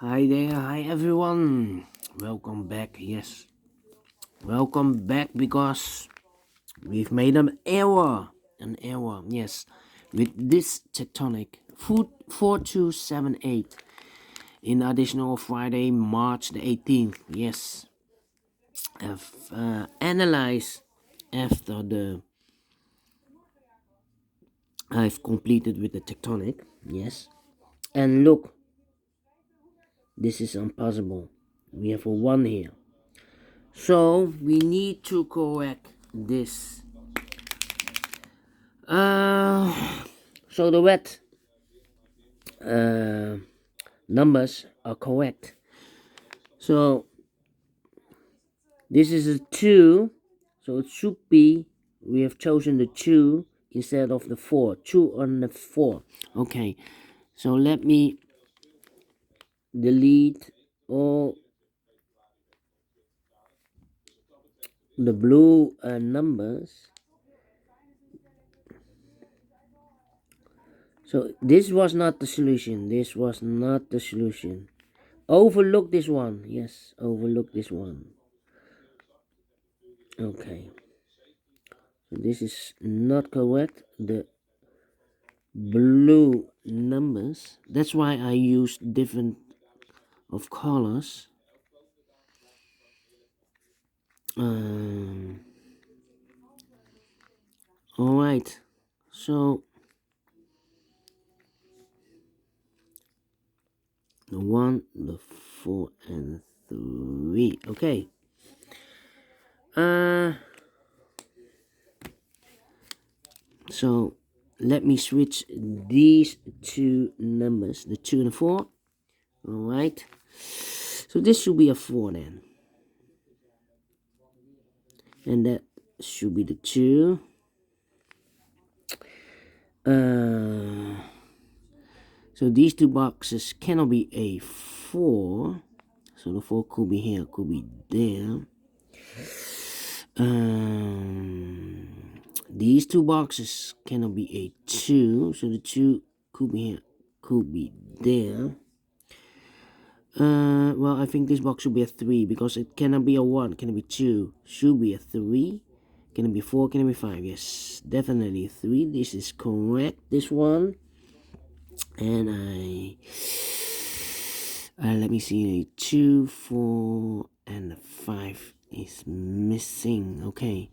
Hi there, hi everyone. Welcome back. Yes, welcome back because we've made an error. Yes, with this Tectonic Food 4278 in additional Friday, March the 18th. Yes, I've analyzed after I've completed with the Tectonic. Yes, and look, this is impossible. We have a 1 here. So we need to correct this. So the red numbers are correct. So this is a 2. So it should be, we have chosen the 2 instead of the 4. 2 on the 4. Okay. So let me delete all the blue numbers. So this was not the solution. This was not the solution. Overlook this one. Yes, overlook this one. Okay. So this is not correct. The blue numbers. That's why I used different of colors. All right. So the 1, the 4, and 3. Okay. So let me switch these two numbers, the 2 and the 4. All right. So this should be a 4 then. And that should be the 2. So these two boxes cannot be a 4. So the 4 could be here, could be there. These two boxes cannot be a 2. So the 2 could be here, could be there. Well, I think this box should be a 3 because it cannot be a 1, cannot be 2, should be a 3. Can it be 4? Can it be 5? Yes, definitely 3. This is correct. This one. And let me see. 2, 4, and 5 is missing. Okay.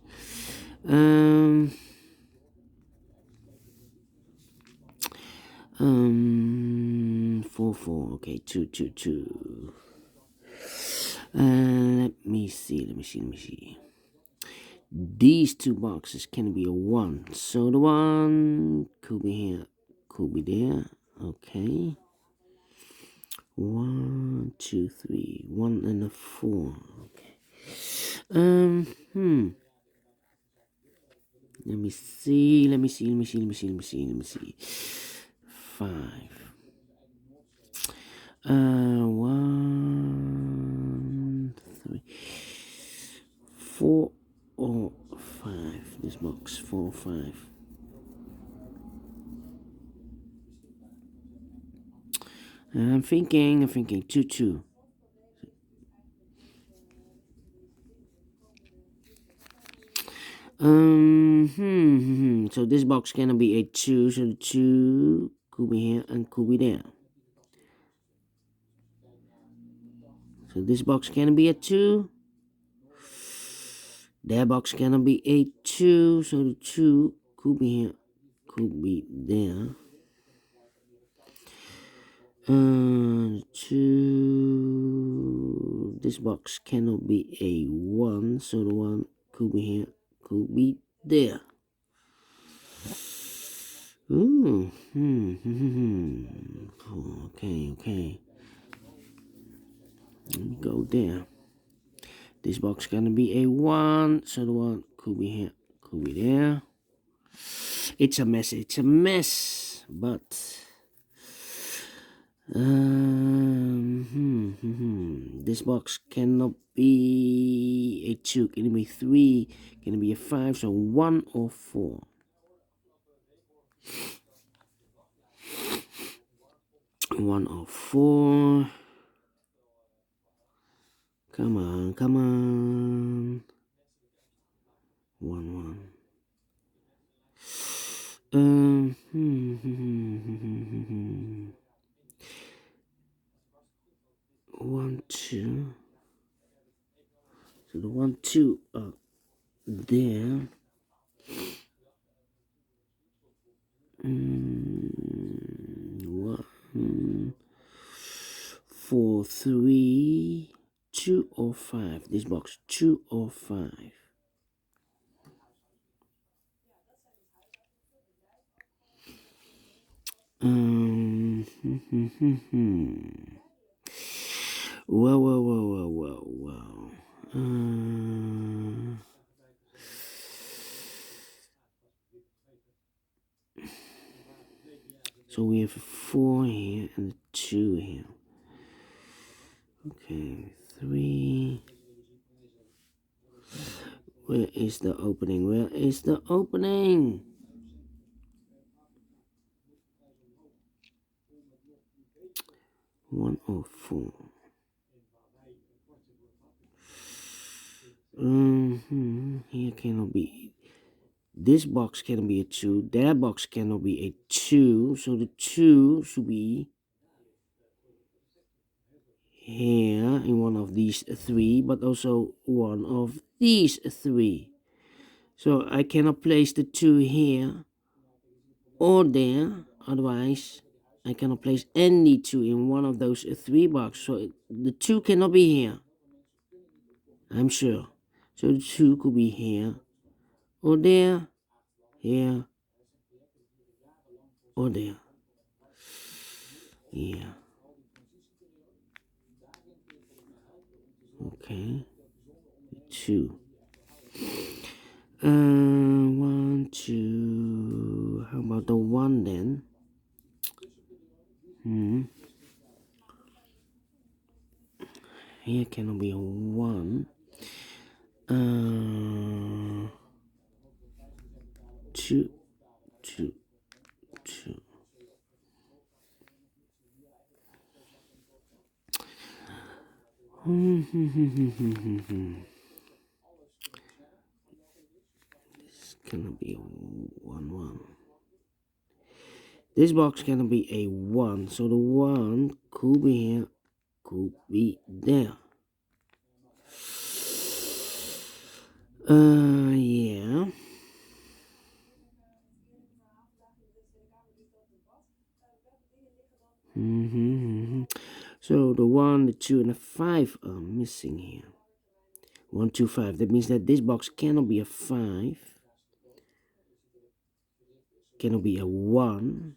4, 4. Okay, 2, 2, 2. Let me see. These two boxes can be a 1. So the 1 could be here, could be there. Okay. 1, 2, 3. 1 and a 4. Okay. Let me see. 5. 1, 3, 4 or 5. This box 4 or 5. I'm thinking 2, 2. So this box cannot be a 2, so the 2 could be here and could be there. So this box cannot be a 2. That box cannot be a 2, so the 2 could be here, could be there. 2. This box cannot be a 1, so the 1 could be here, could be there. Okay. Let me go there. This box gonna be a 1, so the 1 could be here, could be there. It's a mess, but this box cannot be a 2, can it be 3, can it be a 5, so 1 or 4. 1 or 4. Come on, come on. 1 1. 1 2. So the 1 2 there. 1 4 3 2 or 5. This box 2 or 5. Well. So we have a 4 here and a 2 here. Okay, 3. Where is the opening? Where is the opening? 1 or 4. Here cannot be. This box cannot be a 2. That box cannot be a 2. So the 2 should be here in one of these 3, but also one of these 3. So I cannot place the 2 here or there. Otherwise, I cannot place any 2 in one of those 3 boxes. So the 2 cannot be here. I'm sure. So the 2 could be here or there, here or there. Yeah. Okay. 2. 1 2. How about the 1 then? Here cannot be a 1. 2 2 2. This cannot be a 1 1. This box cannot be a 1, so the 1 could be here, could be there. Yeah. So the 1, the 2, and the 5 are missing here. 1 2 5. That means that this box cannot be a 5, cannot be a 1,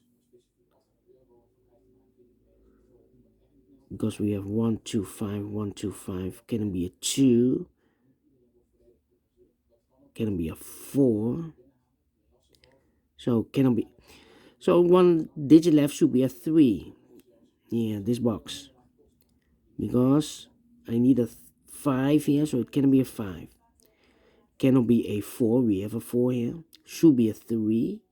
because we have 1 2 5, 1 2 5. Cannot be a 2, cannot be a 4. So cannot be. So one digit left should be a 3. Yeah, this box. Because I need a 5 here, so it cannot be a 5. Cannot be a 4. We have a 4 here. Should be a 3.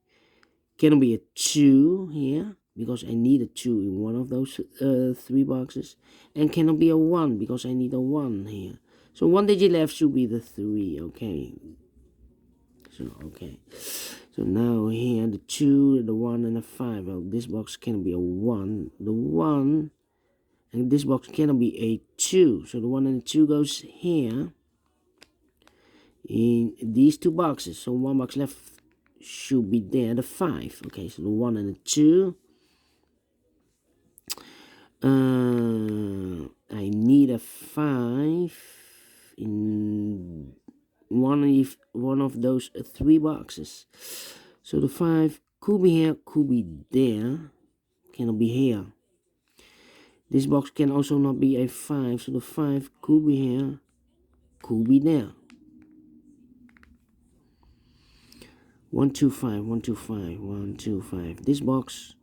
Cannot be a 2 here, because I need a 2 in one of those 3 boxes. And cannot be a 1, because I need a 1 here. So one digit left should be the 3. Okay. So, okay. So now here, the 2, the 1, and the 5. Well, this box cannot be a 1. The 1, and this box cannot be a 2. So the 1 and the 2 goes here in these 2 boxes. So 1 box left should be there, the 5. Okay, so the 1 and the 2. I need a 5 in one of those 3 boxes. So the 5 could be here, could be there, cannot be here. This box can also not be a 5, so the 5 could be here, could be there. 1 2 5, 1 2 5, 1 2 5. This box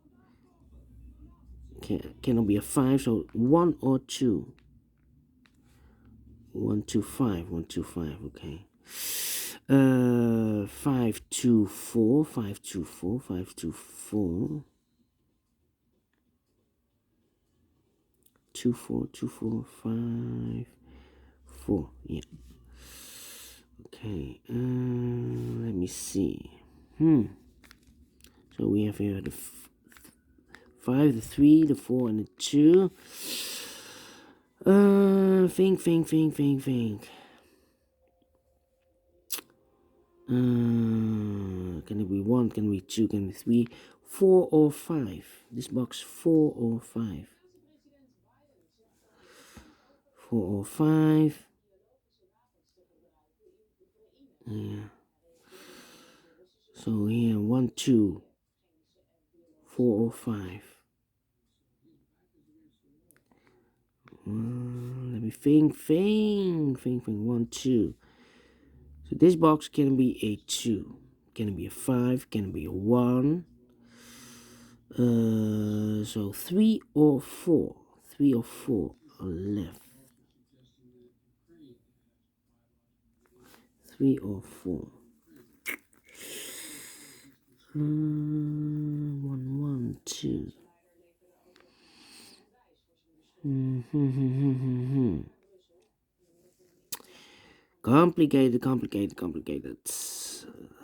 cannot be a 5, so 1 or 2. 1 2 5, 1 2 5. Okay. 5 2 4, 5 2 4, 5 2 4. 2 4 2 4 5 4. Yeah. Okay. Let me see. So we have here the 5, the 3, the 4, and the 2. Think. Can it be 1? Can it be 2? Can it be 3? 4 or 5? This box 4 or 5? 4 or 5? Yeah. So here 1, 2, 4 or 5. Let me think. 1, 2. So this box can be a 2. Can it be a 5? Can it be a 1? So 3 or 4. 3 or 4 are left. 3 or 4. 1, 1, 2. Complicated.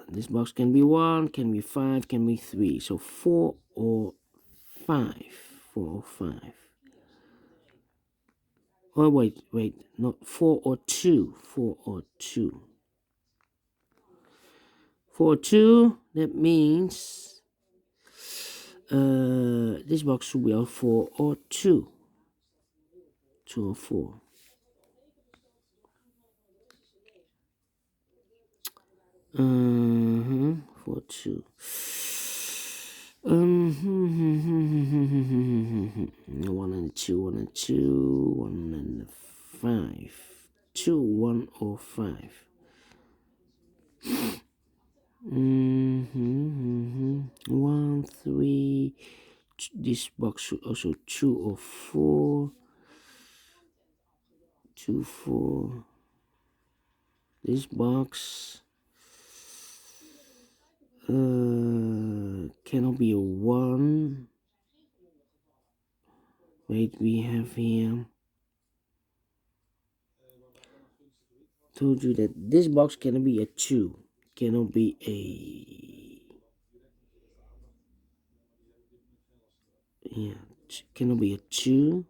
This box can be 1, can be 5, can be 3. So 4 or 5. 4 or 5. Oh, wait. Not 4 or 2. 4 or 2. 4 or 2, that means this box should be a 4 or 2. 2 or 4. 4, 2. 1 and 2, 1 and 2, 1 and 5. 2, 1 or 5. 1, 3. This box should also 2 or 4. 2, 4. This box cannot be a 1. Wait, we have here. Told you that this box cannot be a 2. Cannot be cannot be a 2.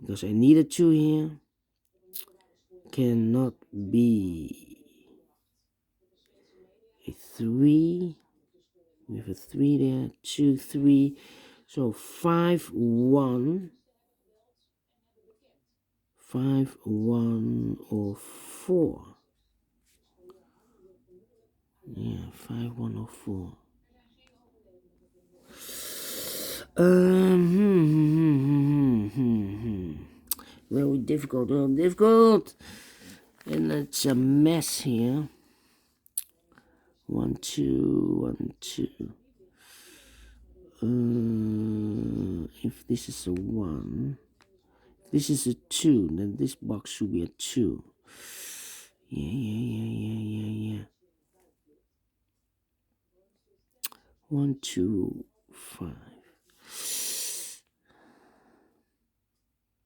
Because I need a 2 here. Cannot be a 3. We have a 3 there. 2, 3. So 5, 1. 5, 1 or 4. Yeah, 5, 1 or 4. Very difficult, and it's a mess here. 1, 2, 1, 2. If this is a 1, if this is a 2, then this box should be a 2. Yeah. 1, 2, 5.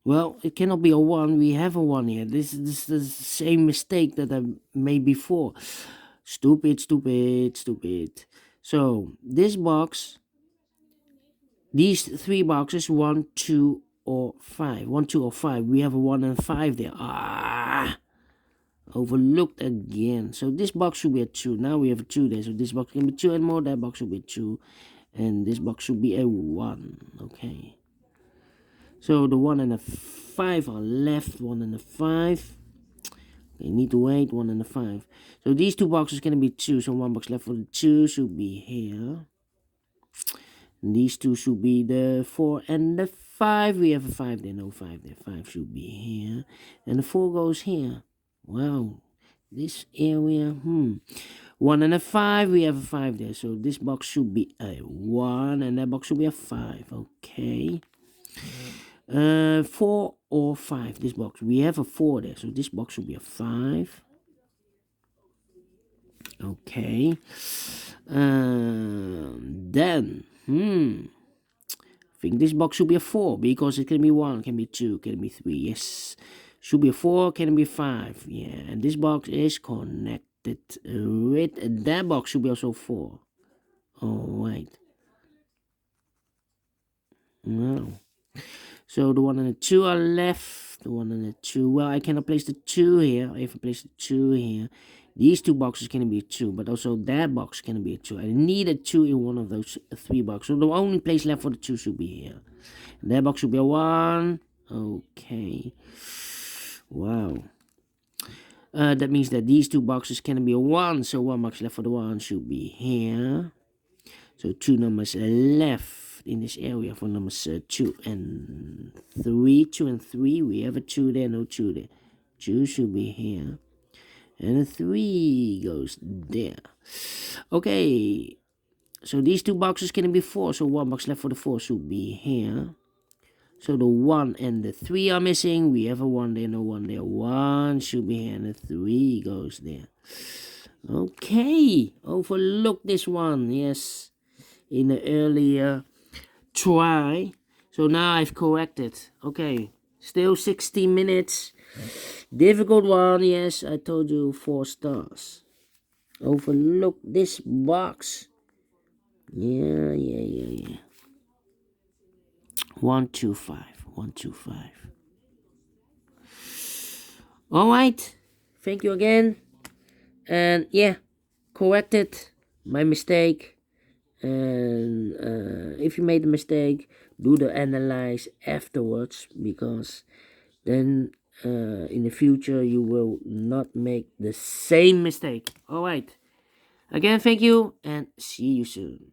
Well, it cannot be a 1. We have a 1 here. This is the same mistake that I made before. Stupid. So, this box, these 3 boxes, 1, 2, or 5. 1, 2, or 5. We have a 1 and 5 there. Overlooked again. So, this box should be a 2. Now we have a 2 there. So, this box can be 2 and more. That box should be a 2. And this box should be a 1. Okay. So the 1 and the 5 are left. 1 and the 5. Okay, need to wait. 1 and the 5. So these 2 boxes can be 2. So 1 box left for the 2 should be here. And these 2 should be the 4 and the 5. We have a 5 there. No 5 there. 5 should be here. And the 4 goes here. Wow. This area. 1 and a 5. We have a 5 there. So this box should be a 1. And that box should be a 5. Okay. 4 or 5, this box. We have a 4 there, so this box should be a 5. Okay. Then, I think this box should be a 4, because it can be 1, can be 2, can be 3. Yes. Should be a 4, can be 5. Yeah, and this box is connected with that box, should be also 4. Alright. No. So the 1 and the 2 are left. The 1 and the 2. Well, I cannot place the 2 here. If I place the 2 here, these 2 boxes can be a 2, but also that box can be a 2. I need a 2 in one of those 3 boxes. So the only place left for the 2 should be here. And that box should be a 1. Okay. Wow. That means that these 2 boxes can be a 1. So 1 box left for the 1 should be here. So 2 numbers left in this area for numbers 2 and 3. 2 and 3. We have a 2 there, no 2 there. 2 should be here. And a 3 goes there. Okay. So these 2 boxes can be 4. So 1 box left for the 4 should be here. So the 1 and the 3 are missing. We have a 1 there, no 1 there. 1 should be here and a 3 goes there. Okay. Overlook this one. Yes. In the earlier try. So now I've corrected. Okay. Still 60 minutes. Difficult one. Yes, I told you 4 stars. Overlook this box. Yeah. 125. 125. Alright. Thank you again. And yeah, corrected my mistake. And if you made a mistake, do the analyze afterwards, because then in the future you will not make the same mistake. Alright. Again, thank you and see you soon.